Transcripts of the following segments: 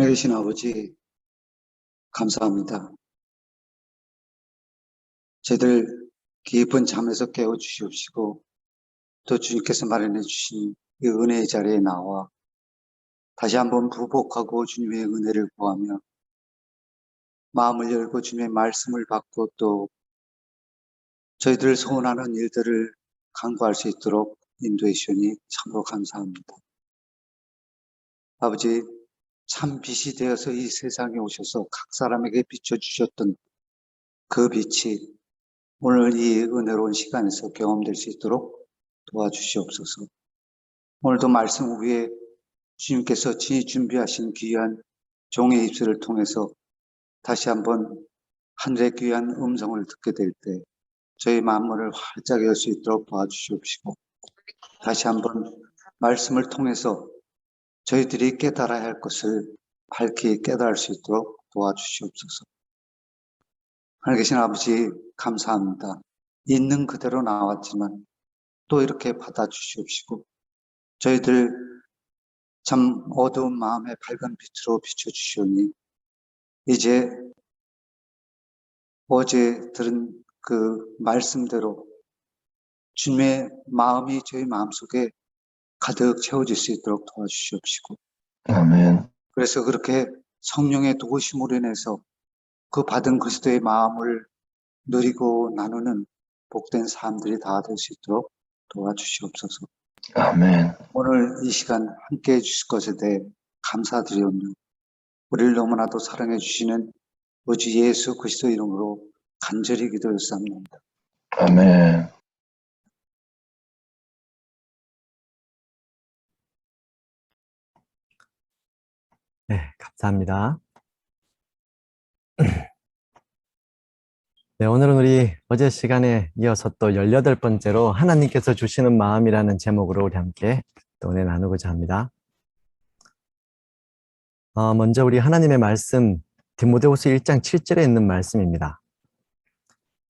하늘에 계신 아버지, 감사합니다. 저희들 깊은 잠에서 깨워주시옵시고, 또 주님께서 마련해 주신 이 은혜의 자리에 나와 다시 한번 부복하고 주님의 은혜를 구하며 마음을 열고 주님의 말씀을 받고 또 저희들 소원하는 일들을 간구할 수 있도록 인도해 주시니 참으로 감사합니다. 아버지, 참 빛이 되어서 이 세상에 오셔서 각 사람에게 비춰주셨던 그 빛이 오늘 이 은혜로운 시간에서 경험될 수 있도록 도와주시옵소서. 오늘도 말씀 위에 주님께서 준비하신 귀한 종의 입술을 통해서 다시 한번 하늘의 귀한 음성을 듣게 될 때 저희 마음문을 활짝 열 수 있도록 도와주시옵시고, 다시 한번 말씀을 통해서 저희들이 깨달아야 할 것을 밝히 깨달을 수 있도록 도와주시옵소서. 하늘 계신 아버지, 감사합니다. 있는 그대로 나왔지만 또 이렇게 받아주시옵시고, 저희들 참 어두운 마음의 밝은 빛으로 비춰주시오니 이제 어제 들은 그 말씀대로 주님의 마음이 저희 마음속에 가득 채워질 수 있도록 도와주시옵시고, 아멘. 그래서 그렇게 성령의 도우심으로 인해서 그 받은 그리스도의 마음을 누리고 나누는 복된 사람들이 다 될 수 있도록 도와주시옵소서. 아멘. 오늘 이 시간 함께 해주실 것에 대해 감사드리오며 우리를 너무나도 사랑해 주시는 우주 예수 그리스도 이름으로 간절히 기도했사옵나이다. 아멘. 네, 감사합니다. 네, 오늘은 우리 어제 시간에 이어서 또 18번째로 하나님께서 주시는 마음이라는 제목으로 우리 함께 또 은혜 나누고자 합니다. 먼저 우리 하나님의 말씀, 디모데후서 1장 7절에 있는 말씀입니다.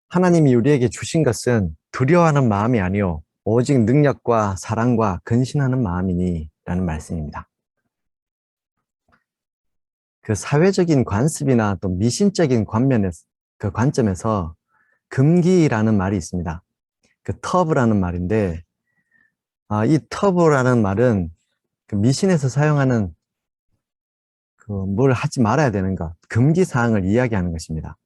하나님이 우리에게 주신 것은 두려워하는 마음이 아니요 오직 능력과 사랑과 근신하는 마음이니 라는 말씀입니다. 그 사회적인 관습이나 또 미신적인 그 관점에서 금기라는 말이 있습니다. 그 터브라는 말인데, 이 터브라는 말은 그 미신에서 사용하는 그 뭘 하지 말아야 되는 것, 금기 사항을 이야기하는 것입니다.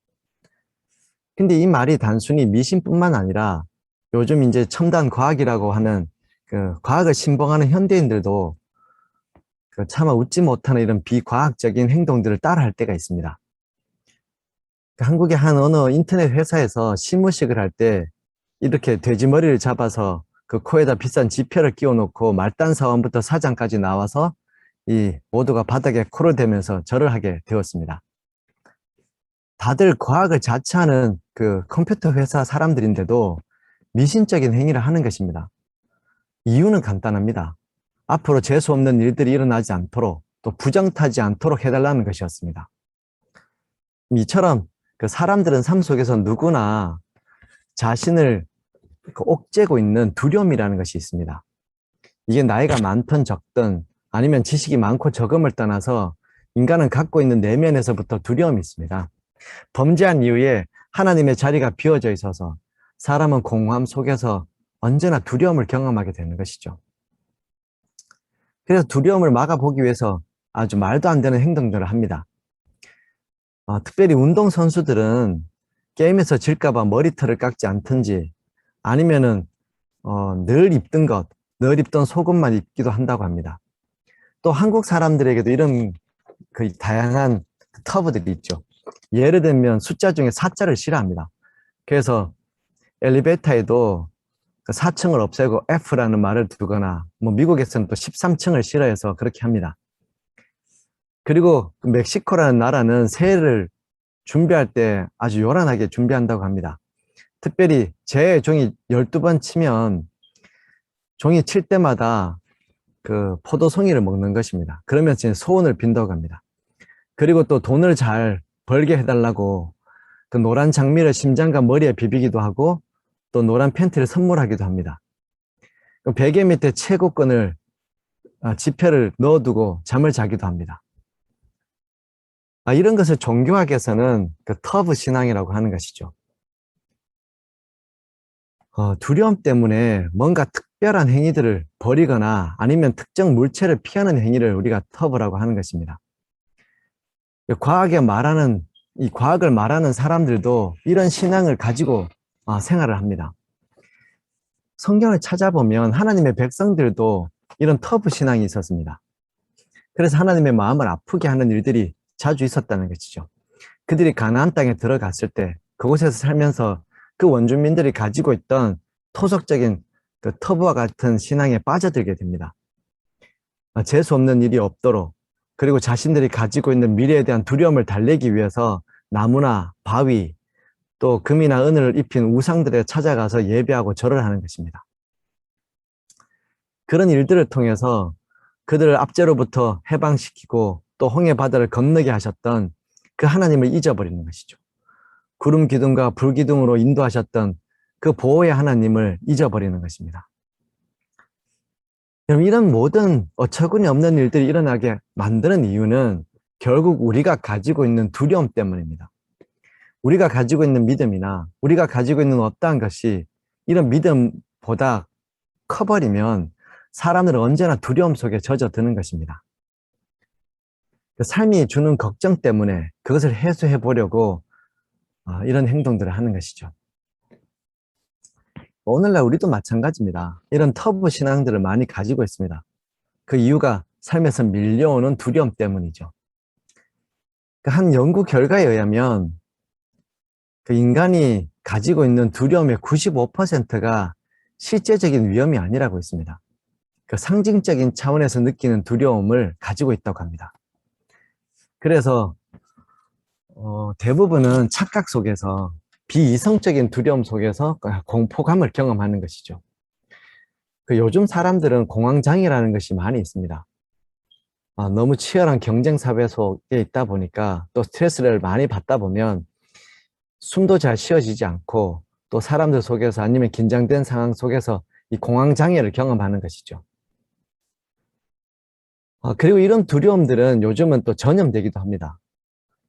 근데 이 말이 단순히 미신뿐만 아니라 요즘 이제 첨단 과학이라고 하는 그 과학을 신봉하는 현대인들도 그 차마 웃지 못하는 이런 비과학적인 행동들을 따라할 때가 있습니다. 한국의 한 어느 인터넷 회사에서 시무식을 할 때 이렇게 돼지 머리를 잡아서 그 코에다 비싼 지폐를 끼워 놓고 말단 사원부터 사장까지 나와서 이 모두가 바닥에 코를 대면서 절을 하게 되었습니다. 다들 과학을 자처하는 그 컴퓨터 회사 사람들인데도 미신적인 행위를 하는 것입니다. 이유는 간단합니다. 앞으로 재수 없는 일들이 일어나지 않도록 또 부정타지 않도록 해달라는 것이었습니다. 이처럼 그 사람들은 삶 속에서 누구나 자신을 옥죄고 있는 두려움이라는 것이 있습니다. 이게 나이가 많든 적든 아니면 지식이 많고 적음을 떠나서 인간은 갖고 있는 내면에서부터 두려움이 있습니다. 범죄한 이후에 하나님의 자리가 비어져 있어서 사람은 공허함 속에서 언제나 두려움을 경험하게 되는 것이죠. 그래서 두려움을 막아보기 위해서 아주 말도 안 되는 행동들을 합니다. 특별히 운동선수들은 게임에서 질까봐 머리털을 깎지 않든지 아니면은 늘 입던 속옷만 입기도 한다고 합니다. 또 한국 사람들에게도 이런 그 다양한 터브들이 있죠. 예를 들면 숫자 중에 4자를 싫어합니다. 그래서 엘리베이터에도 4층을 없애고 F라는 말을 두거나 뭐 미국에서는 또 13층을 싫어해서 그렇게 합니다. 그리고 멕시코라는 나라는 새해를 준비할 때 아주 요란하게 준비한다고 합니다. 특별히 제 종이 12번 치면 종이 칠 때마다 그 포도송이를 먹는 것입니다. 그러면 지금 소원을 빈다고 합니다. 그리고 또 돈을 잘 벌게 해달라고 그 노란 장미를 심장과 머리에 비비기도 하고 또 노란 팬티를 선물하기도 합니다. 베개 밑에 최고권을 지폐를 넣어두고 잠을 자기도 합니다. 이런 것을 종교학에서는 그 터브 신앙이라고 하는 것이죠. 두려움 때문에 뭔가 특별한 행위들을 벌이거나 아니면 특정 물체를 피하는 행위를 우리가 터브라고 하는 것입니다. 이 과학을 말하는 사람들도 이런 신앙을 가지고 생활을 합니다. 성경을 찾아보면 하나님의 백성들도 이런 터브 신앙이 있었습니다. 그래서 하나님의 마음을 아프게 하는 일들이 자주 있었다는 것이죠. 그들이 가나안 땅에 들어갔을 때 그곳에서 살면서 그 원주민들이 가지고 있던 토속적인 그 터부와 같은 신앙에 빠져들게 됩니다. 재수 없는 일이 없도록, 그리고 자신들이 가지고 있는 미래에 대한 두려움을 달래기 위해서 나무나 바위, 또 금이나 은을 입힌 우상들에 찾아가서 예배하고 절을 하는 것입니다. 그런 일들을 통해서 그들을 압제로부터 해방시키고 또 홍해 바다를 건너게 하셨던 그 하나님을 잊어버리는 것이죠. 구름 기둥과 불 기둥으로 인도하셨던 그 보호의 하나님을 잊어버리는 것입니다. 여러분, 이런 모든 어처구니 없는 일들이 일어나게 만드는 이유는 결국 우리가 가지고 있는 두려움 때문입니다. 우리가 가지고 있는 믿음이나 우리가 가지고 있는 어떠한 것이 이런 믿음보다 커버리면 사람들은 언제나 두려움 속에 젖어드는 것입니다. 삶이 주는 걱정 때문에 그것을 해소해 보려고 이런 행동들을 하는 것이죠. 오늘날 우리도 마찬가지입니다. 이런 터부 신앙들을 많이 가지고 있습니다. 그 이유가 삶에서 밀려오는 두려움 때문이죠. 한 연구 결과에 의하면 그 인간이 가지고 있는 두려움의 95%가 실제적인 위험이 아니라고 있습니다. 그 상징적인 차원에서 느끼는 두려움을 가지고 있다고 합니다. 그래서 대부분은 착각 속에서 비이성적인 두려움 속에서 공포감을 경험하는 것이죠. 요즘 사람들은 공황장애라는 것이 많이 있습니다. 너무 치열한 경쟁 사회 속에 있다 보니까 또 스트레스를 많이 받다 보면 숨도 잘 쉬어지지 않고 또 사람들 속에서 아니면 긴장된 상황 속에서 이 공황장애를 경험하는 것이죠. 그리고 이런 두려움들은 요즘은 또 전염되기도 합니다.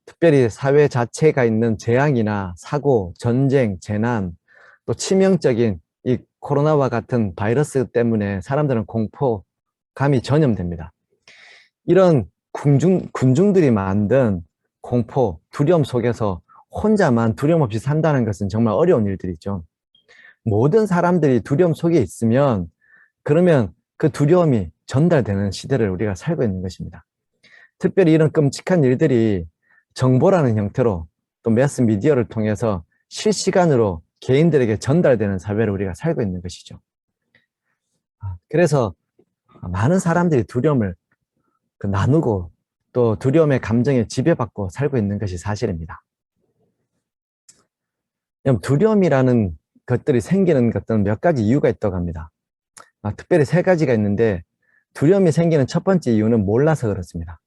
특별히 사회 자체가 있는 재앙이나 사고, 전쟁, 재난, 또 치명적인 이 코로나와 같은 바이러스 때문에 사람들은 공포감이 전염됩니다. 이런 군중들이 만든 공포, 두려움 속에서 혼자만 두려움 없이 산다는 것은 정말 어려운 일들이죠. 모든 사람들이 두려움 속에 있으면 그러면 그 두려움이 전달되는 시대를 우리가 살고 있는 것입니다. 특별히 이런 끔찍한 일들이 정보라는 형태로 또 매스미디어를 통해서 실시간으로 개인들에게 전달되는 사회를 우리가 살고 있는 것이죠. 그래서 많은 사람들이 두려움을 나누고 또 두려움의 감정에 지배받고 살고 있는 것이 사실입니다. 두려움이라는 것들이 생기는 것들은 몇 가지 이유가 있다고 합니다. 특별히 세 가지가 있는데 두려움이 생기는 첫 번째 이유는 몰라서 그렇습니다.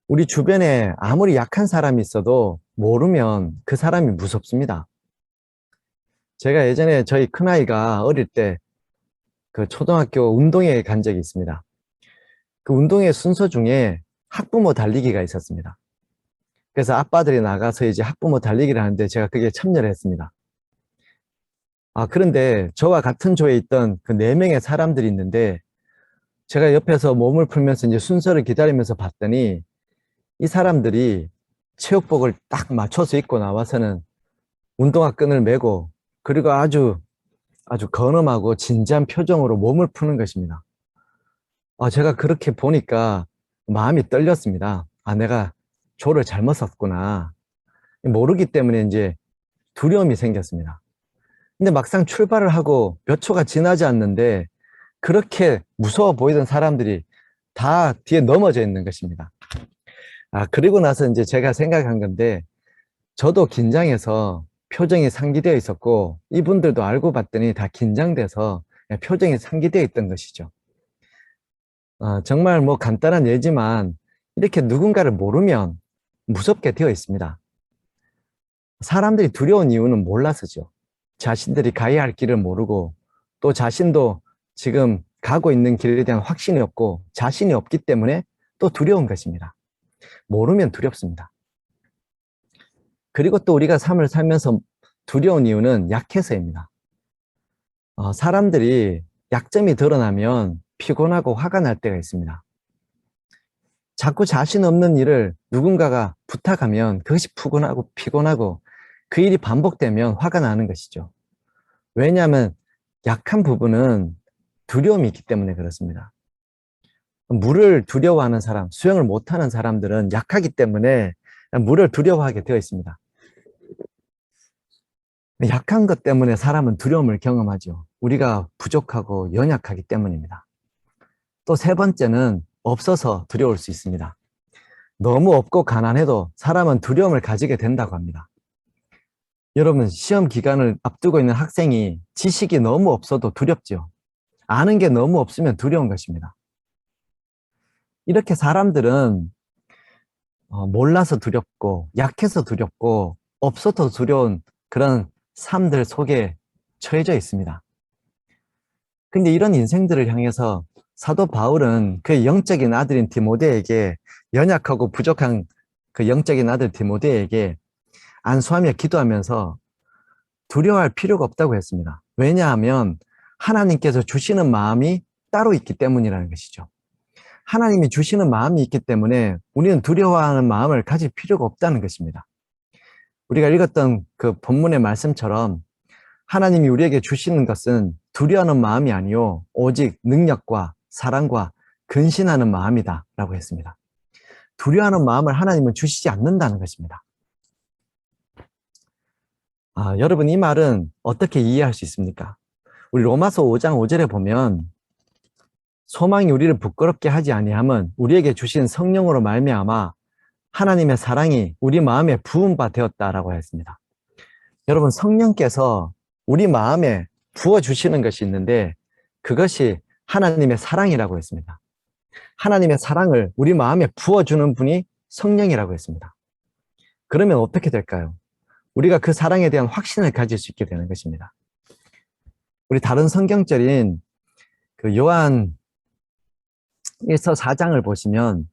우리 주변에 아무리 약한 사람이 있어도 모르면 그 사람이 무섭습니다. 제가 예전에 저희 큰아이가 어릴 때 그 초등학교 운동회에 간 적이 있습니다. 그 운동회 순서 중에 학부모 달리기가 있었습니다. 그래서 아빠들이 나가서 이제 학부모 달리기를 하는데 제가 그게 참여를 했습니다. 그런데 저와 같은 조에 있던 그 4명의 사람들이 있는데 제가 옆에서 몸을 풀면서 이제 순서를 기다리면서 봤더니 이 사람들이 체육복을 딱 맞춰서 입고 나와서는 운동화 끈을 메고 그리고 아주 건엄하고 진지한 표정으로 몸을 푸는 것입니다. 제가 그렇게 보니까 마음이 떨렸습니다. 내가 조를 잘못 섰구나. 모르기 때문에 이제 두려움이 생겼습니다. 근데 막상 출발을 하고 몇 초가 지나지 않는데 그렇게 무서워 보이던 사람들이 다 뒤에 넘어져 있는 것입니다. 그리고 나서 이제 제가 생각한 건데 저도 긴장해서 표정이 상기되어 있었고 이분들도 알고 봤더니 다 긴장돼서 표정이 상기되어 있던 것이죠. 정말 뭐 간단한 예지만 이렇게 누군가를 모르면 무섭게 되어 있습니다. 사람들이 두려운 이유는 몰라서죠. 자신들이 가야 할 길을 모르고 또 자신도 지금 가고 있는 길에 대한 확신이 없고 자신이 없기 때문에 또 두려운 것입니다. 모르면 두렵습니다. 그리고 또 우리가 삶을 살면서 두려운 이유는 약해서입니다. 사람들이 약점이 드러나면 피곤하고 화가 날 때가 있습니다. 자꾸 자신 없는 일을 누군가가 부탁하면 그것이 피곤하고 그 일이 반복되면 화가 나는 것이죠. 왜냐하면 약한 부분은 두려움이 있기 때문에 그렇습니다. 물을 두려워하는 사람, 수영을 못하는 사람들은 약하기 때문에 물을 두려워하게 되어 있습니다. 약한 것 때문에 사람은 두려움을 경험하죠. 우리가 부족하고 연약하기 때문입니다. 또 세 번째는 없어서 두려울 수 있습니다. 너무 없고 가난해도 사람은 두려움을 가지게 된다고 합니다. 여러분, 시험 기간을 앞두고 있는 학생이 지식이 너무 없어도 두렵죠. 아는 게 너무 없으면 두려운 것입니다. 이렇게 사람들은 몰라서 두렵고 약해서 두렵고 없어도 두려운 그런 삶들 속에 처해져 있습니다. 근데 이런 인생들을 향해서 사도 바울은 그의 영적인 아들인 디모데에게 연약하고 부족한 그 영적인 아들 디모데에게 안수하며 기도하면서 두려워할 필요가 없다고 했습니다. 왜냐하면 하나님께서 주시는 마음이 따로 있기 때문이라는 것이죠. 하나님이 주시는 마음이 있기 때문에 우리는 두려워하는 마음을 가질 필요가 없다는 것입니다. 우리가 읽었던 그 본문의 말씀처럼 하나님이 우리에게 주시는 것은 두려워하는 마음이 아니요 오직 능력과 사랑과 근신하는 마음이다 라고 했습니다. 두려워하는 마음을 하나님은 주시지 않는다는 것입니다. 여러분, 이 말은 어떻게 이해할 수 있습니까? 우리 로마서 5장 5절에 보면 소망이 우리를 부끄럽게 하지 아니함은 우리에게 주신 성령으로 말미암아 하나님의 사랑이 우리 마음에 부은 바 되었다라고 했습니다. 여러분, 성령께서 우리 마음에 부어주시는 것이 있는데 그것이 하나님의 사랑이라고 했습니다. 하나님의 사랑을 우리 마음에 부어주는 분이 성령이라고 했습니다. 그러면 어떻게 될까요? 우리가 그 사랑에 대한 확신을 가질 수 있게 되는 것입니다. 우리 다른 성경절인 그 요한 1서 4장을 보시면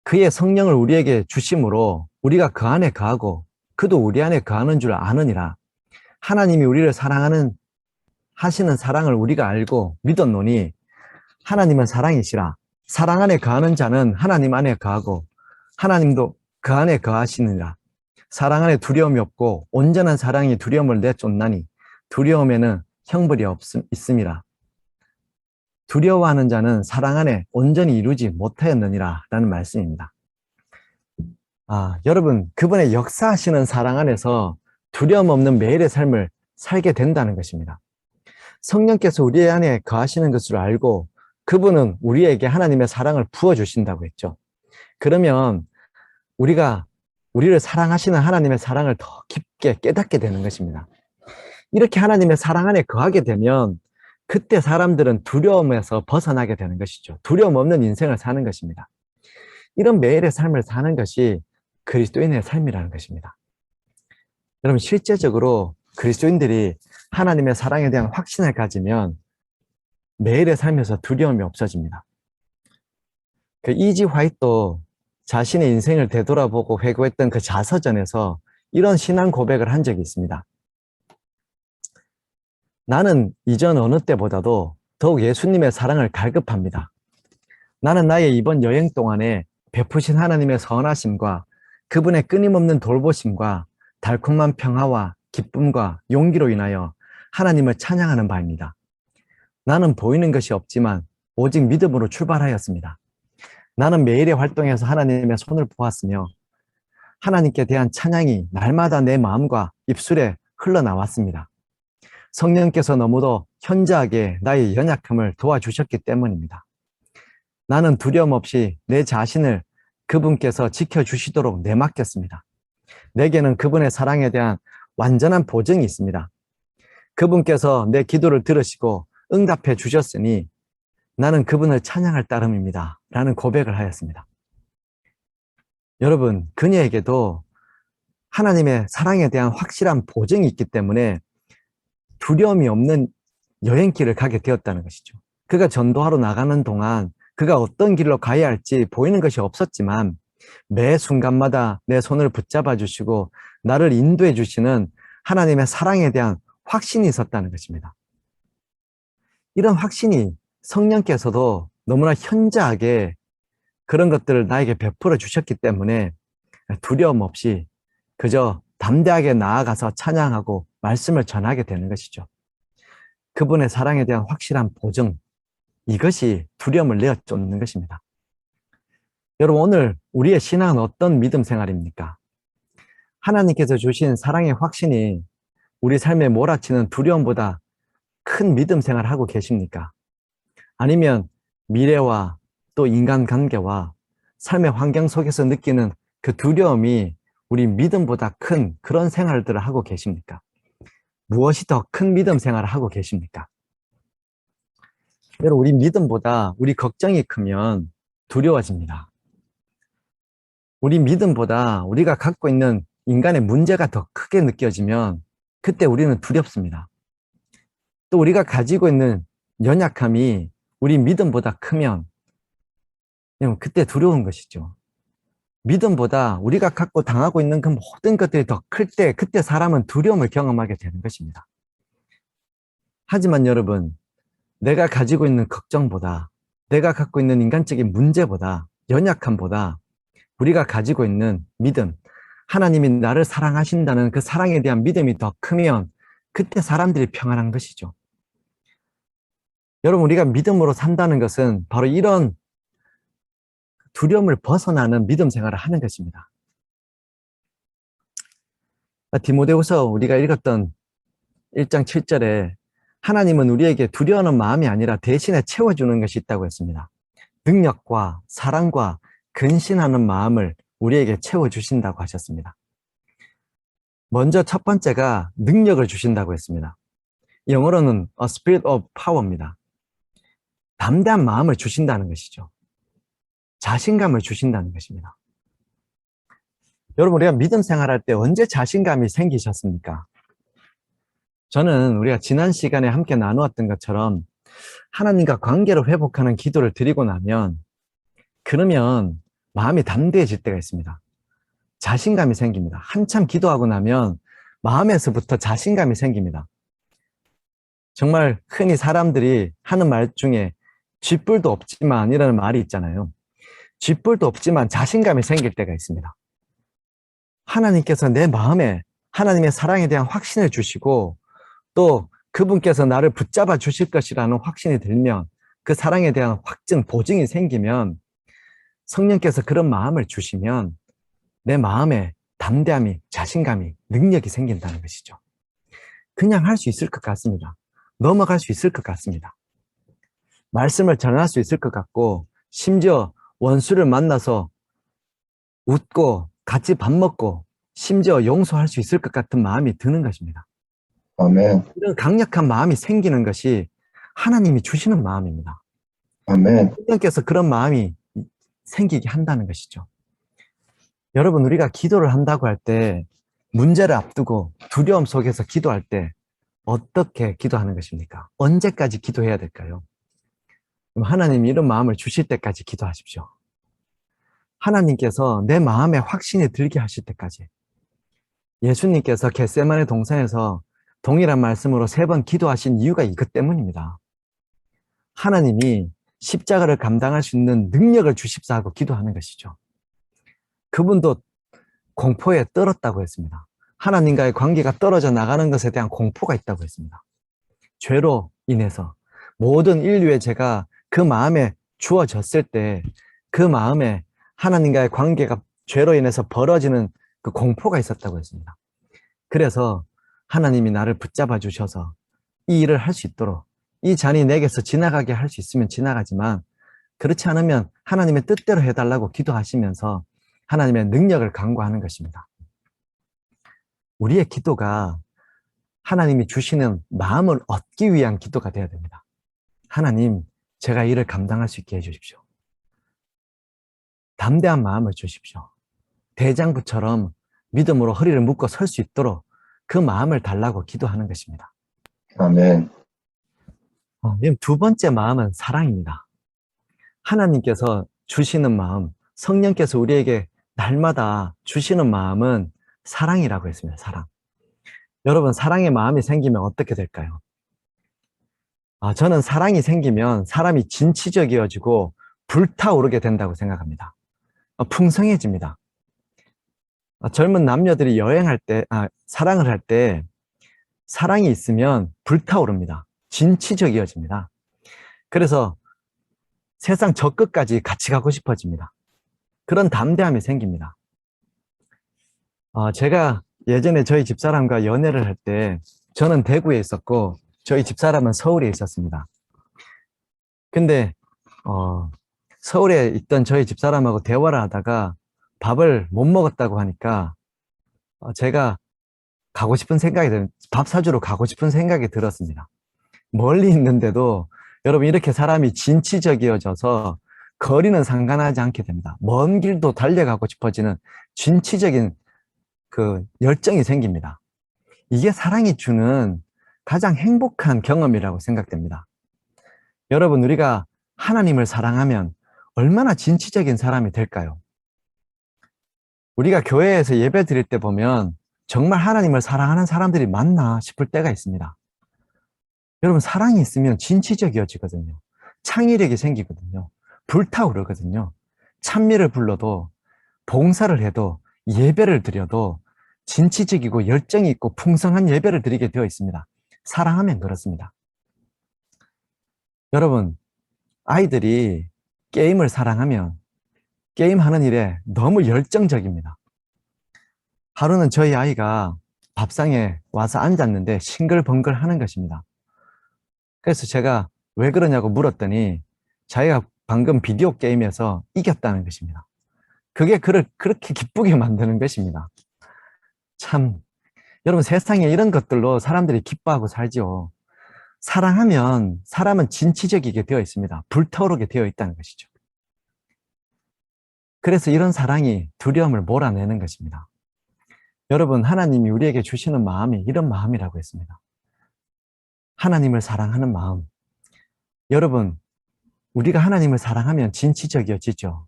그의 성령을 우리에게 주심으로 우리가 그 안에 거하고 그도 우리 안에 거하는 줄 아느니라. 하나님이 우리를 하시는 사랑을 우리가 알고 믿었노니 하나님은 사랑이시라. 사랑 안에 거하는 자는 하나님 안에 거하고 하나님도 그 안에 거하시느니라. 사랑 안에 두려움이 없고 온전한 사랑이 두려움을 내쫓나니 두려움에는 형벌이 있음이라. 두려워하는 자는 사랑 안에 온전히 이루지 못하였느니라 라는 말씀입니다. 여러분, 그분의 역사하시는 사랑 안에서 두려움 없는 매일의 삶을 살게 된다는 것입니다. 성령께서 우리 안에 거하시는 것을 알고 그분은 우리에게 하나님의 사랑을 부어주신다고 했죠. 그러면 우리를 사랑하시는 하나님의 사랑을 더 깊게 깨닫게 되는 것입니다. 이렇게 하나님의 사랑 안에 거하게 되면 그때 사람들은 두려움에서 벗어나게 되는 것이죠. 두려움 없는 인생을 사는 것입니다. 이런 매일의 삶을 사는 것이 그리스도인의 삶이라는 것입니다. 여러분, 실제적으로 그리스도인들이 하나님의 사랑에 대한 확신을 가지면 매일의 삶에서 두려움이 없어집니다. 그 이지 화이트도 자신의 인생을 되돌아보고 회고했던 그 자서전에서 이런 신앙 고백을 한 적이 있습니다. 나는 이전 어느 때보다도 더욱 예수님의 사랑을 갈급합니다. 나는 나의 이번 여행 동안에 베푸신 하나님의 선하심과 그분의 끊임없는 돌보심과 달콤한 평화와 기쁨과 용기로 인하여 하나님을 찬양하는 바입니다. 나는 보이는 것이 없지만 오직 믿음으로 출발하였습니다. 나는 매일의 활동에서 하나님의 손을 보았으며 하나님께 대한 찬양이 날마다 내 마음과 입술에 흘러나왔습니다. 성령께서 너무도 현저하게 나의 연약함을 도와주셨기 때문입니다. 나는 두려움 없이 내 자신을 그분께서 지켜주시도록 내맡겼습니다. 내게는 그분의 사랑에 대한 완전한 보증이 있습니다. 그분께서 내 기도를 들으시고 응답해 주셨으니 나는 그분을 찬양할 따름입니다. 라는 고백을 하였습니다. 여러분, 그녀에게도 하나님의 사랑에 대한 확실한 보증이 있기 때문에 두려움이 없는 여행길을 가게 되었다는 것이죠. 그가 전도하러 나가는 동안 그가 어떤 길로 가야 할지 보이는 것이 없었지만 매 순간마다 내 손을 붙잡아 주시고 나를 인도해 주시는 하나님의 사랑에 대한 확신이 있었다는 것입니다. 이런 확신이 성령께서도 너무나 현저하게 그런 것들을 나에게 베풀어 주셨기 때문에 두려움 없이 그저 담대하게 나아가서 찬양하고 말씀을 전하게 되는 것이죠. 그분의 사랑에 대한 확실한 보증, 이것이 두려움을 내어 쫓는 것입니다. 여러분, 오늘 우리의 신앙은 어떤 믿음 생활입니까? 하나님께서 주신 사랑의 확신이 우리 삶에 몰아치는 두려움보다 큰 믿음 생활을 하고 계십니까? 아니면 미래와 또 인간관계와 삶의 환경 속에서 느끼는 그 두려움이 우리 믿음보다 큰 그런 생활들을 하고 계십니까? 무엇이 더 큰 믿음 생활을 하고 계십니까? 여러분, 우리 믿음보다 우리 걱정이 크면 두려워집니다. 우리 믿음보다 우리가 갖고 있는 인간의 문제가 더 크게 느껴지면 그때 우리는 두렵습니다. 또 우리가 가지고 있는 연약함이 우리 믿음보다 크면 그때 두려운 것이죠. 믿음보다 우리가 갖고 당하고 있는 그 모든 것들이 더 클 때 그때 사람은 두려움을 경험하게 되는 것입니다. 하지만 여러분, 내가 가지고 있는 걱정보다 내가 갖고 있는 인간적인 문제보다 연약함보다 우리가 가지고 있는 믿음, 하나님이 나를 사랑하신다는 그 사랑에 대한 믿음이 더 크면 그때 사람들이 평안한 것이죠. 여러분, 우리가 믿음으로 산다는 것은 바로 이런 두려움을 벗어나는 믿음 생활을 하는 것입니다. 디모데후서 우리가 읽었던 1장 7절에 하나님은 우리에게 두려워하는 마음이 아니라 대신에 채워주는 것이 있다고 했습니다. 능력과 사랑과 근신하는 마음을 우리에게 채워주신다고 하셨습니다. 먼저 첫 번째가 능력을 주신다고 했습니다. 영어로는 a spirit of power입니다. 담대한 마음을 주신다는 것이죠. 자신감을 주신다는 것입니다. 여러분, 우리가 믿음 생활할 때 언제 자신감이 생기셨습니까? 저는 우리가 지난 시간에 함께 나누었던 것처럼 하나님과 관계를 회복하는 기도를 드리고 나면 그러면 마음이 담대해질 때가 있습니다. 자신감이 생깁니다. 한참 기도하고 나면 마음에서부터 자신감이 생깁니다. 정말 흔히 사람들이 하는 말 중에 쥐뿔도 없지만 이라는 말이 있잖아요. 쥐뿔도 없지만 자신감이 생길 때가 있습니다. 하나님께서 내 마음에 하나님의 사랑에 대한 확신을 주시고 또 그분께서 나를 붙잡아 주실 것이라는 확신이 들면 그 사랑에 대한 확증, 보증이 생기면 성령께서 그런 마음을 주시면 내 마음에 담대함이, 자신감이, 능력이 생긴다는 것이죠. 그냥 할 수 있을 것 같습니다. 넘어갈 수 있을 것 같습니다. 말씀을 전할 수 있을 것 같고 심지어 원수를 만나서 웃고 같이 밥 먹고 심지어 용서할 수 있을 것 같은 마음이 드는 것입니다. 아멘. 이런 강력한 마음이 생기는 것이 하나님이 주시는 마음입니다. 아멘. 하나님께서 그런 마음이 생기게 한다는 것이죠. 여러분, 우리가 기도를 한다고 할 때 문제를 앞두고 두려움 속에서 기도할 때 어떻게 기도하는 것입니까? 언제까지 기도해야 될까요? 하나님이 이런 마음을 주실 때까지 기도하십시오. 하나님께서 내 마음에 확신이 들게 하실 때까지. 예수님께서 겟세마네 동산에서 동일한 말씀으로 3번 기도하신 이유가 이것 때문입니다. 하나님이 십자가를 감당할 수 있는 능력을 주십사 하고 기도하는 것이죠. 그분도 공포에 떨었다고 했습니다. 하나님과의 관계가 떨어져 나가는 것에 대한 공포가 있다고 했습니다. 죄로 인해서 모든 인류의 죄가 그 마음에 주어졌을 때 그 마음에 하나님과의 관계가 죄로 인해서 벌어지는 그 공포가 있었다고 했습니다. 그래서 하나님이 나를 붙잡아 주셔서 이 일을 할 수 있도록 이 잔이 내게서 지나가게 할 수 있으면 지나가지만 그렇지 않으면 하나님의 뜻대로 해달라고 기도하시면서 하나님의 능력을 간구하는 것입니다. 우리의 기도가 하나님이 주시는 마음을 얻기 위한 기도가 되어야 됩니다. 하나님, 제가 이를 감당할 수 있게 해주십시오. 담대한 마음을 주십시오. 대장부처럼 믿음으로 허리를 묶고 설 수 있도록 그 마음을 달라고 기도하는 것입니다. 아멘. 두 번째 마음은 사랑입니다. 하나님께서 주시는 마음, 성령께서 우리에게 날마다 주시는 마음은 사랑이라고 했습니다. 사랑. 여러분, 사랑의 마음이 생기면 어떻게 될까요? 저는 사랑이 생기면 사람이 진취적이어지고 불타오르게 된다고 생각합니다. 풍성해집니다. 젊은 남녀들이 여행할 때, 사랑을 할 때 사랑이 있으면 불타오릅니다. 진취적이어집니다. 그래서 세상 저 끝까지 같이 가고 싶어집니다. 그런 담대함이 생깁니다. 제가 예전에 저희 집사람과 연애를 할 때 저는 대구에 있었고 저희 집사람은 서울에 있었습니다. 근데 서울에 있던 저희 집사람하고 대화를 하다가 밥을 못 먹었다고 하니까 제가 밥 사주러 가고 싶은 생각이 들었습니다. 멀리 있는데도 여러분 이렇게 사람이 진취적이어져서 거리는 상관하지 않게 됩니다. 먼 길도 달려가고 싶어지는 진취적인 그 열정이 생깁니다. 이게 사랑이 주는 가장 행복한 경험이라고 생각됩니다. 여러분, 우리가 하나님을 사랑하면 얼마나 진취적인 사람이 될까요? 우리가 교회에서 예배 드릴 때 보면 정말 하나님을 사랑하는 사람들이 많나 싶을 때가 있습니다. 여러분, 사랑이 있으면 진취적이어지거든요. 창의력이 생기거든요. 불타오르거든요. 찬미를 불러도, 봉사를 해도, 예배를 드려도 진취적이고 열정이 있고 풍성한 예배를 드리게 되어 있습니다. 사랑하면 그렇습니다. 여러분, 아이들이 게임을 사랑하면 게임하는 일에 너무 열정적입니다. 하루는 저희 아이가 밥상에 와서 앉았는데 싱글벙글 하는 것입니다. 그래서 제가 왜 그러냐고 물었더니 자기가 방금 비디오 게임에서 이겼다는 것입니다. 그게 그를 그렇게 기쁘게 만드는 것입니다. 참, 여러분 세상에 이런 것들로 사람들이 기뻐하고 살지요. 사랑하면 사람은 진취적이게 되어 있습니다. 불타오르게 되어 있다는 것이죠. 그래서 이런 사랑이 두려움을 몰아내는 것입니다. 여러분, 하나님이 우리에게 주시는 마음이 이런 마음이라고 했습니다. 하나님을 사랑하는 마음. 여러분, 우리가 하나님을 사랑하면 진취적이어지죠.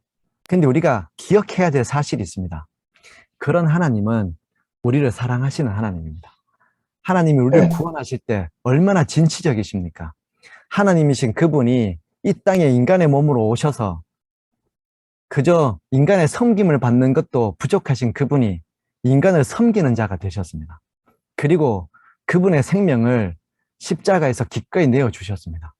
근데 우리가 기억해야 될 사실이 있습니다. 그런 하나님은 우리를 사랑하시는 하나님입니다. 하나님이 우리를 구원하실 때 얼마나 진취적이십니까? 하나님이신 그분이 이 땅에 인간의 몸으로 오셔서 그저 인간의 섬김을 받는 것도 부족하신 그분이 인간을 섬기는 자가 되셨습니다. 그리고 그분의 생명을 십자가에서 기꺼이 내어주셨습니다.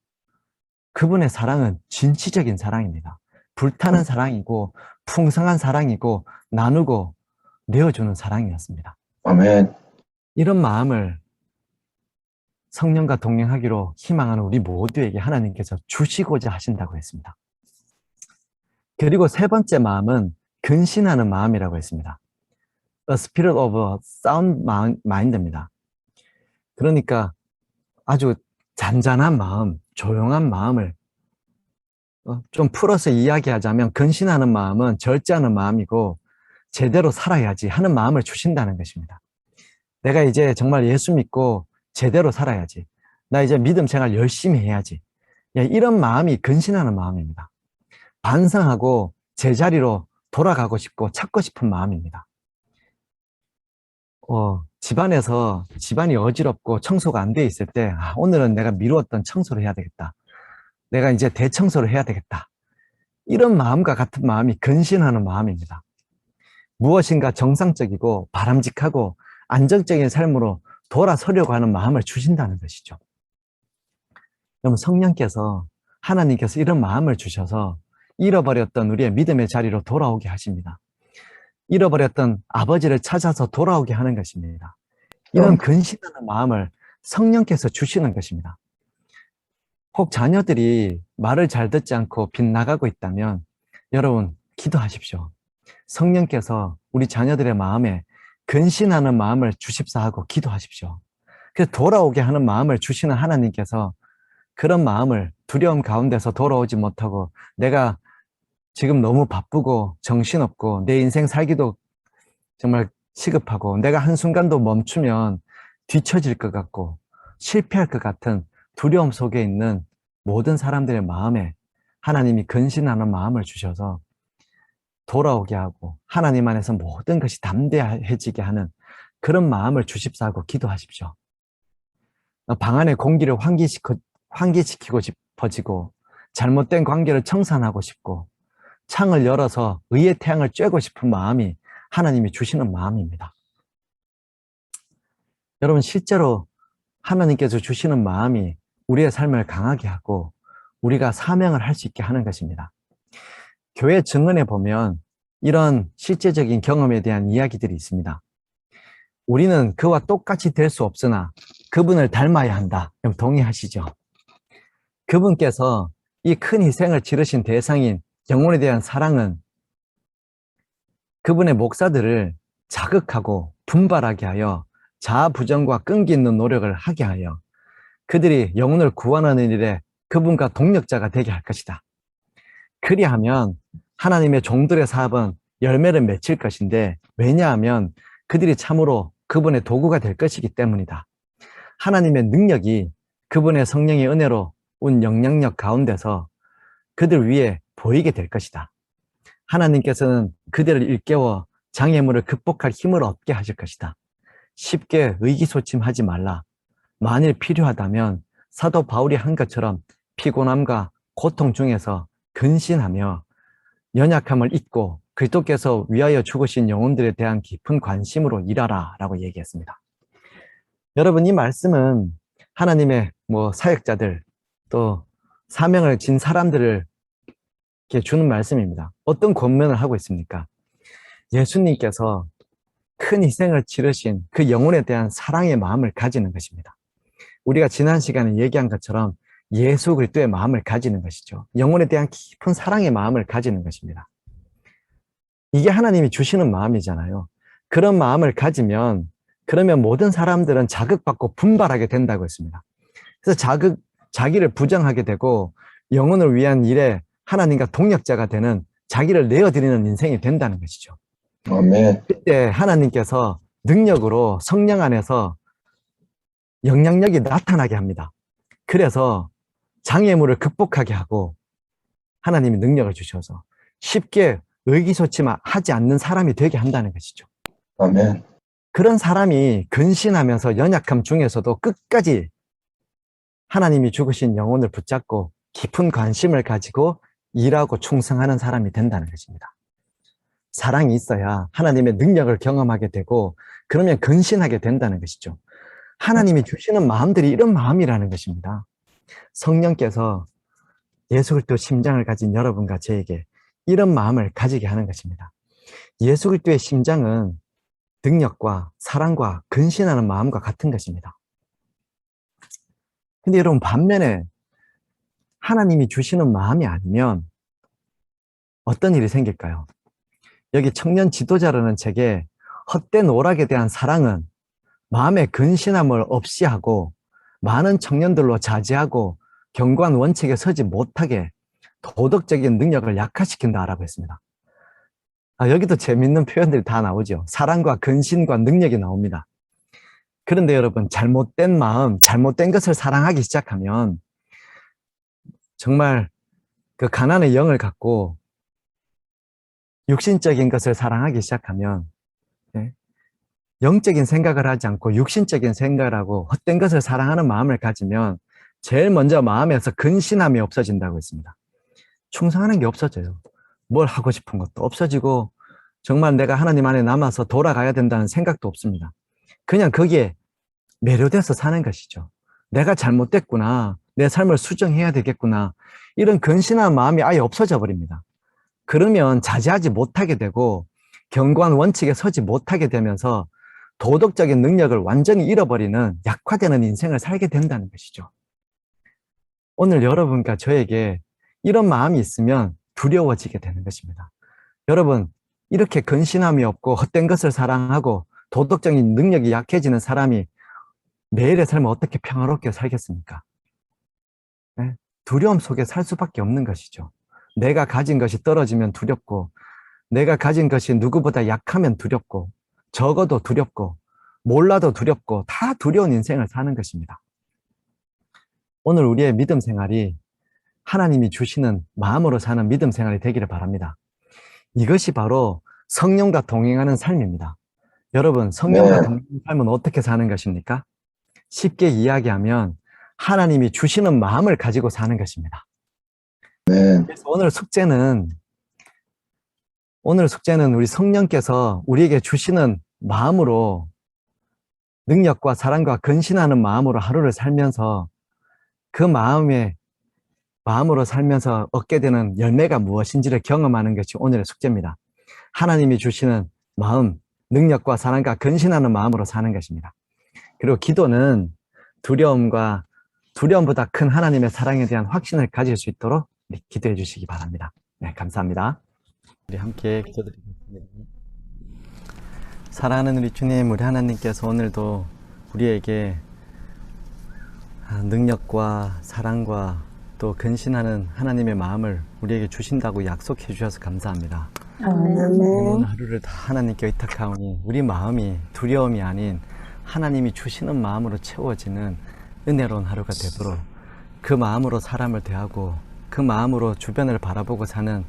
그분의 사랑은 진취적인 사랑입니다. 불타는 사랑이고 풍성한 사랑이고 나누고 내어주는 사랑이었습니다. 아멘. 이런 마음을 성령과 동행하기로 희망하는 우리 모두에게 하나님께서 주시고자 하신다고 했습니다. 그리고 세 번째 마음은 근신하는 마음이라고 했습니다. A spirit of a sound mind입니다. 그러니까 아주 잔잔한 마음, 조용한 마음을 좀 풀어서 이야기하자면 근신하는 마음은 절제하는 마음이고 제대로 살아야지 하는 마음을 주신다는 것입니다. 내가 이제 정말 예수 믿고 제대로 살아야지. 나 이제 믿음 생활 열심히 해야지. 이런 마음이 근신하는 마음입니다. 반성하고 제자리로 돌아가고 싶고 찾고 싶은 마음입니다. 집안에서 집안이 어지럽고 청소가 안 돼 있을 때 오늘은 내가 미루었던 청소를 해야 되겠다. 내가 이제 대청소를 해야 되겠다. 이런 마음과 같은 마음이 근신하는 마음입니다. 무엇인가 정상적이고 바람직하고 안정적인 삶으로 돌아서려고 하는 마음을 주신다는 것이죠. 그럼 성령께서 하나님께서 이런 마음을 주셔서 잃어버렸던 우리의 믿음의 자리로 돌아오게 하십니다. 잃어버렸던 아버지를 찾아서 돌아오게 하는 것입니다. 이런 근신하는 마음을 성령께서 주시는 것입니다. 혹 자녀들이 말을 잘 듣지 않고 빗나가고 있다면 여러분 기도하십시오. 성령께서 우리 자녀들의 마음에 근신하는 마음을 주십사 하고 기도하십시오. 그래서 돌아오게 하는 마음을 주시는 하나님께서 그런 마음을 두려움 가운데서 돌아오지 못하고 내가 지금 너무 바쁘고 정신없고 내 인생 살기도 정말 시급하고 내가 한순간도 멈추면 뒤처질 것 같고 실패할 것 같은 두려움 속에 있는 모든 사람들의 마음에 하나님이 근신하는 마음을 주셔서 돌아오게 하고 하나님 안에서 모든 것이 담대해지게 하는 그런 마음을 주십사고 기도하십시오. 방 안의 공기를 환기시키고 싶어지고 잘못된 관계를 청산하고 싶고 창을 열어서 의의 태양을 쬐고 싶은 마음이 하나님이 주시는 마음입니다. 여러분, 실제로 하나님께서 주시는 마음이 우리의 삶을 강하게 하고 우리가 사명을 할 수 있게 하는 것입니다. 교회 증언에 보면 이런 실제적인 경험에 대한 이야기들이 있습니다. 우리는 그와 똑같이 될 수 없으나 그분을 닮아야 한다. 그럼 동의하시죠? 그분께서 이 큰 희생을 치르신 대상인 영혼에 대한 사랑은 그분의 목사들을 자극하고 분발하게 하여 자아부정과 끈기 있는 노력을 하게 하여 그들이 영혼을 구원하는 일에 그분과 동력자가 되게 할 것이다. 그리하면 하나님의 종들의 사업은 열매를 맺힐 것인데, 왜냐하면 그들이 참으로 그분의 도구가 될 것이기 때문이다. 하나님의 능력이 그분의 성령의 은혜로 온 영향력 가운데서 그들 위에 보이게 될 것이다. 하나님께서는 그들을 일깨워 장애물을 극복할 힘을 얻게 하실 것이다. 쉽게 의기소침하지 말라. 만일 필요하다면 사도 바울이 한 것처럼 피곤함과 고통 중에서 근신하며 연약함을 잊고 그리스도께서 위하여 죽으신 영혼들에 대한 깊은 관심으로 일하라 라고 얘기했습니다. 여러분, 이 말씀은 하나님의 사역자들 또 사명을 진 사람들을 이렇게 주는 말씀입니다. 어떤 권면을 하고 있습니까? 예수님께서 큰 희생을 치르신 그 영혼에 대한 사랑의 마음을 가지는 것입니다. 우리가 지난 시간에 얘기한 것처럼 예수 그리스도의 마음을 가지는 것이죠. 영혼에 대한 깊은 사랑의 마음을 가지는 것입니다. 이게 하나님이 주시는 마음이잖아요. 그런 마음을 가지면 그러면 모든 사람들은 자극받고 분발하게 된다고 했습니다. 그래서 자기를 부정하게 되고 영혼을 위한 일에 하나님과 동력자가 되는 자기를 내어드리는 인생이 된다는 것이죠. 아멘. 그때 하나님께서 능력으로 성령 안에서 영향력이 나타나게 합니다. 그래서 장애물을 극복하게 하고 하나님이 능력을 주셔서 쉽게 의기소침하지 않는 사람이 되게 한다는 것이죠. 아멘. 그런 사람이 근신하면서 연약함 중에서도 끝까지 하나님이 죽으신 영혼을 붙잡고 깊은 관심을 가지고 일하고 충성하는 사람이 된다는 것입니다. 사랑이 있어야 하나님의 능력을 경험하게 되고 그러면 근신하게 된다는 것이죠. 하나님이 주시는 마음들이 이런 마음이라는 것입니다. 성령께서 예수 그리스도 심장을 가진 여러분과 저에게 이런 마음을 가지게 하는 것입니다. 예수 그리스도의 심장은 능력과 사랑과 근신하는 마음과 같은 것입니다. 근데 여러분, 반면에 하나님이 주시는 마음이 아니면 어떤 일이 생길까요? 여기 청년 지도자라는 책에 헛된 오락에 대한 사랑은 마음의 근신함을 없이 하고 많은 청년들로 자제하고 경관 원칙에 서지 못하게 도덕적인 능력을 약화시킨다라고 했습니다. 여기도 재밌는 표현들이 다 나오죠. 사랑과 근신과 능력이 나옵니다. 그런데 여러분, 잘못된 마음, 잘못된 것을 사랑하기 시작하면 정말 그 가난의 영을 갖고 육신적인 것을 사랑하기 시작하면 영적인 생각을 하지 않고 육신적인 생각을 하고 헛된 것을 사랑하는 마음을 가지면 제일 먼저 마음에서 근신함이 없어진다고 했습니다. 충성하는 게 없어져요. 뭘 하고 싶은 것도 없어지고 정말 내가 하나님 안에 남아서 돌아가야 된다는 생각도 없습니다. 그냥 거기에 매료돼서 사는 것이죠. 내가 잘못됐구나. 내 삶을 수정해야 되겠구나. 이런 근신한 마음이 아예 없어져 버립니다. 그러면 자제하지 못하게 되고 경관 원칙에 서지 못하게 되면서 도덕적인 능력을 완전히 잃어버리는 약화되는 인생을 살게 된다는 것이죠. 오늘 여러분과 저에게 이런 마음이 있으면 두려워지게 되는 것입니다. 여러분, 이렇게 근신함이 없고 헛된 것을 사랑하고 도덕적인 능력이 약해지는 사람이 매일의 삶을 어떻게 평화롭게 살겠습니까? 네? 두려움 속에 살 수밖에 없는 것이죠. 내가 가진 것이 떨어지면 두렵고 내가 가진 것이 누구보다 약하면 두렵고 적어도 두렵고 몰라도 두렵고 다 두려운 인생을 사는 것입니다. 오늘 우리의 믿음 생활이 하나님이 주시는 마음으로 사는 믿음 생활이 되기를 바랍니다. 이것이 바로 성령과 동행하는 삶입니다. 여러분, 성령과 네. 동행하는 삶은 어떻게 사는 것입니까? 쉽게 이야기하면 하나님이 주시는 마음을 가지고 사는 것입니다. 네. 그래서 오늘 숙제는 우리 성령께서 우리에게 주시는 마음으로 능력과 사랑과 근신하는 마음으로 하루를 살면서 그 마음으로 살면서 얻게 되는 열매가 무엇인지를 경험하는 것이 오늘의 숙제입니다. 하나님이 주시는 마음, 능력과 사랑과 근신하는 마음으로 사는 것입니다. 그리고 기도는 두려움보다 큰 하나님의 사랑에 대한 확신을 가질 수 있도록 기도해 주시기 바랍니다. 네, 감사합니다. 우리 함께 기도드리겠습니다. 사랑하는 우리 주님, 우리 하나님께서 오늘도 우리에게 능력과 사랑과 또 근신하는 하나님의 마음을 우리에게 주신다고 약속해 주셔서 감사합니다. 오늘 하루를 다 하나님께 의탁하오니 우리 마음이 두려움이 아닌 하나님이 주시는 마음으로 채워지는 은혜로운 하루가 되도록 그 마음으로 사람을 대하고 그 마음으로 주변을 바라보고 사는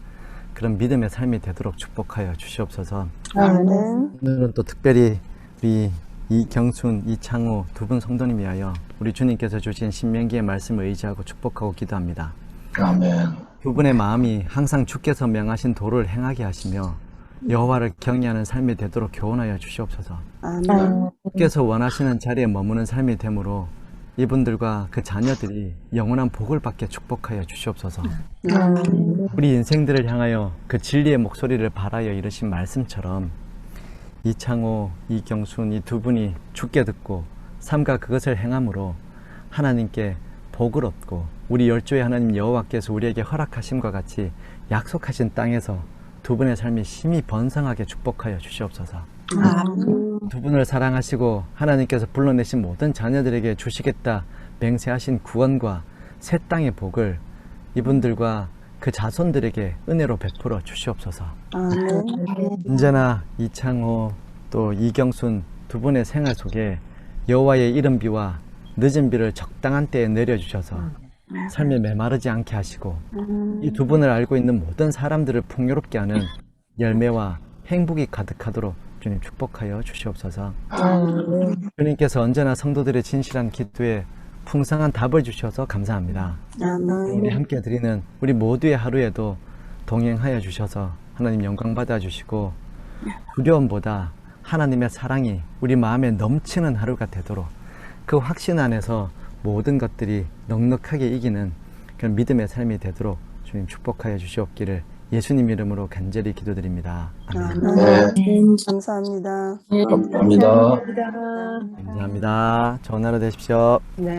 그런 믿음의 삶이 되도록 축복하여 주시옵소서. 오늘은 또 특별히 우리 이경순, 이창호 두 분 성도님 위하여 우리 주님께서 주신 신명기의 말씀을 의지하고 축복하고 기도합니다. 아멘. 두 분의 마음이 항상 주께서 명하신 도를 행하게 하시며 여호와를 경외하는 삶이 되도록 교훈하여 주시옵소서. 주께서 원하시는 자리에 머무는 삶이 되므로 이분들과 그 자녀들이 영원한 복을 받게 축복하여 주시옵소서. 우리 인생들을 향하여 그 진리의 목소리를 발하여 이르신 말씀처럼 이창호, 이경순 이 두 분이 주께 듣고 삼가 그것을 행함으로 하나님께 복을 얻고 우리 열조의 하나님 여호와께서 우리에게 허락하심과 같이 약속하신 땅에서 두 분의 삶이 심히 번성하게 축복하여 주시옵소서. 두 분을 사랑하시고 하나님께서 불러내신 모든 자녀들에게 주시겠다 맹세하신 구원과 새 땅의 복을 이분들과 그 자손들에게 은혜로 베풀어 주시옵소서. 언제나 이창호 또 이경순 두 분의 생활 속에 여호와의 이른 비와 늦은 비를 적당한 때에 내려주셔서 삶에 메마르지 않게 하시고 이 두 분을 알고 있는 모든 사람들을 풍요롭게 하는 열매와 행복이 가득하도록 주님 축복하여 주시옵소서. 주님께서 언제나 성도들의 진실한 기도에 풍성한 답을 주셔서 감사합니다. 우리 함께 드리는 우리 모두의 하루에도 동행하여 주셔서 하나님 영광 받아 주시고 두려움보다 하나님의 사랑이 우리 마음에 넘치는 하루가 되도록 그 확신 안에서 모든 것들이 넉넉하게 이기는 그런 믿음의 삶이 되도록 주님 축복하여 주시옵기를 예수님 이름으로 간절히 기도드립니다. 아멘. 감사합니다. 감사합니다. 감사합니다. 좋은 하루 되십시오. 네.